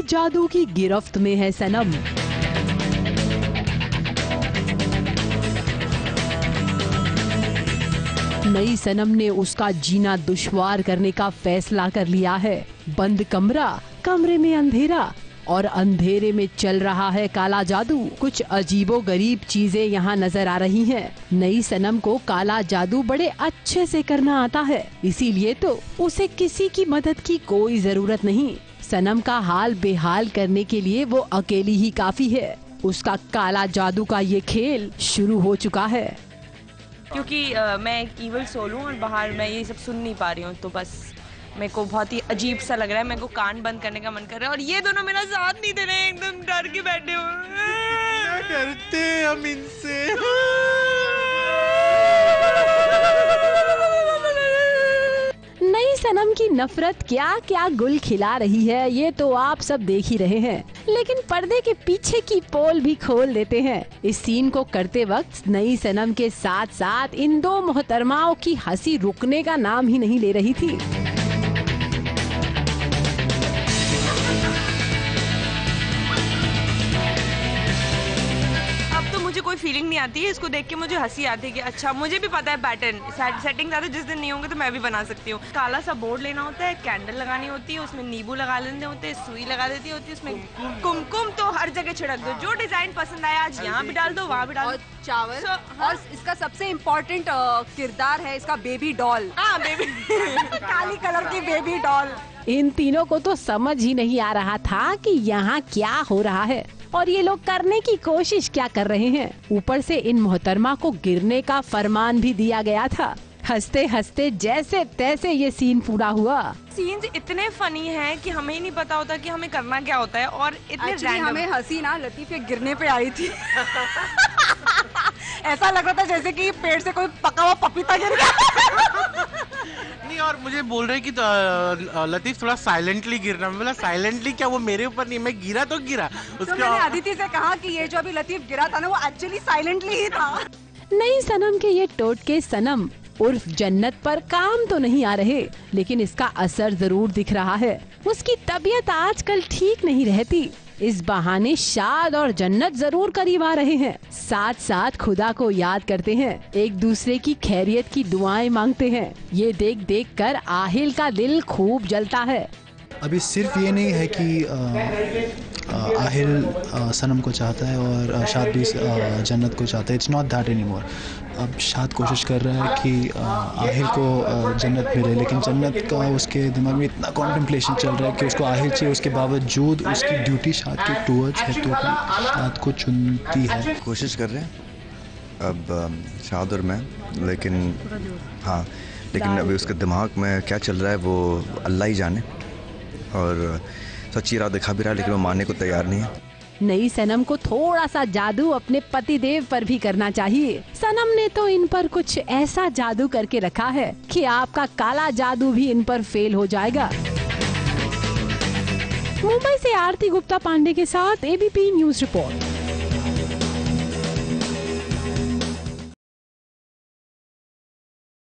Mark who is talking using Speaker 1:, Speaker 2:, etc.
Speaker 1: जादू की गिरफ्त में है सनम। नई सनम ने उसका जीना दुश्वार करने का फैसला कर लिया है। बंद कमरा, कमरे में अंधेरा और अंधेरे में चल रहा है काला जादू। कुछ अजीबो गरीब चीजें यहाँ नजर आ रही हैं। नई सनम को काला जादू बड़े अच्छे से करना आता है, इसीलिए तो उसे किसी की मदद की कोई जरूरत नहीं। सनम का हाल बेहाल करने के लिए वो अकेली ही काफी है। उसका काला जादू का ये खेल शुरू हो चुका है।
Speaker 2: क्योंकि मैं एक ईवल सोल हूँ और बाहर मैं ये सब सुन नहीं पा रही हूँ, तो बस मेरे को बहुत ही अजीब सा लग रहा है। मेरे को कान बंद करने का मन कर रहा है और ये दोनों मेरा साथ नहीं दे रहे हैं, एकदम डर के बैठे हुए।
Speaker 3: डरते हम इनसे।
Speaker 1: नई सनम की नफरत क्या क्या गुल खिला रही है, ये तो आप सब देख ही रहे हैं। लेकिन पर्दे के पीछे की पोल भी खोल देते हैं। इस सीन को करते वक्त नई सनम के साथ साथ इन दो मोहतरमाओं की हंसी रुकने का नाम ही नहीं ले रही थी।
Speaker 2: मुझे कोई फीलिंग नहीं आती है, इसको देख के मुझे हंसी आती है कि अच्छा मुझे भी पता है पैटर्न सेटिंग ज़्यादा जिस दिन नहीं होंगे तो मैं भी बना सकती हूँ। काला सा बोर्ड लेना होता है, कैंडल लगानी होती है, उसमें नींबू लगा लेने होते हैं, सुई लगा देती होती है, उसमें कुमकुम तो हर जगह छिड़क दो। जो डिजाइन पसंद आया आज यहाँ भी डाल दो, वहाँ भी डाल दो।
Speaker 4: चावल और इसका सबसे इम्पोर्टेंट किरदार है इसका बेबी डॉल।
Speaker 2: हाँ बेबी
Speaker 4: काली कलर की बेबी डॉल।
Speaker 1: इन तीनों को तो समझ ही नहीं आ रहा था कि यहाँ क्या हो रहा है और ये लोग करने की कोशिश क्या कर रहे हैं। ऊपर से इन मोहतरमा को गिरने का फरमान भी दिया गया था। हंसते हंसते जैसे तैसे ये सीन पूरा हुआ।
Speaker 2: सीन्स इतने फनी हैं कि हमें ही नहीं पता होता कि हमें करना क्या होता है और इतने
Speaker 4: रैंडम। हमें हंसी ना लतीफ के गिरने पे आई थी। ऐसा लग रहा था जैसे कि पेड़ से कोई पका हुआ पपीता गिर गया।
Speaker 3: नहीं, और मुझे बोल रहे कि तो लतीफ थोड़ा साइलेंटली गिरना। मैं बोला साइलेंटली क्या, वो मेरे ऊपर नहीं, मैं गिरा तो गिरा।
Speaker 4: तो मैंने अदिति से कहा कि ये जो अभी लतीफ गिरा था ना वो एक्चुअली साइलेंटली ही था।
Speaker 1: नई सनम के ये टोटके सनम उर्फ जन्नत पर काम तो नहीं आ रहे, लेकिन इसका असर जरूर दिख रहा है। उसकी तबीयत आजकल ठीक नहीं रहती। इस बहाने शाद और जन्नत जरूर करीब आ रहे हैं। साथ साथ खुदा को याद करते हैं, एक दूसरे की खैरियत की दुआएं मांगते हैं। ये देख देख कर आहिल का दिल खूब जलता है।
Speaker 5: अभी सिर्फ ये नहीं है कि आहिल सनम को चाहता है और शाद भी जन्नत को चाहता है। It's not that anymore. अब शाद कोशिश कर रहा है कि आहिल को जन्नत मिले, लेकिन जन्नत का उसके दिमाग में इतना कॉन्टेम्पलेशन चल रहा है कि उसको आहिल चाहिए। उसके बावजूद उसकी ड्यूटी शाद के टूवर्ड्स है, तो शाद को चुनती है।
Speaker 6: कोशिश कर रहे हैं अब शाद और मैं, लेकिन हाँ, लेकिन अभी उसके दिमाग में क्या चल रहा है वो अल्लाह ही जाने। और सच्ची राह दिखा भी रहा है, लेकिन वो मानने को तैयार नहीं है।
Speaker 1: नई सनम को थोड़ा सा जादू अपने पति देव पर भी करना चाहिए। सनम ने तो इन पर कुछ ऐसा जादू करके रखा है कि आपका काला जादू भी इन पर फेल हो जाएगा। मुंबई से आरती गुप्ता पांडे के साथ एबीपी न्यूज रिपोर्ट।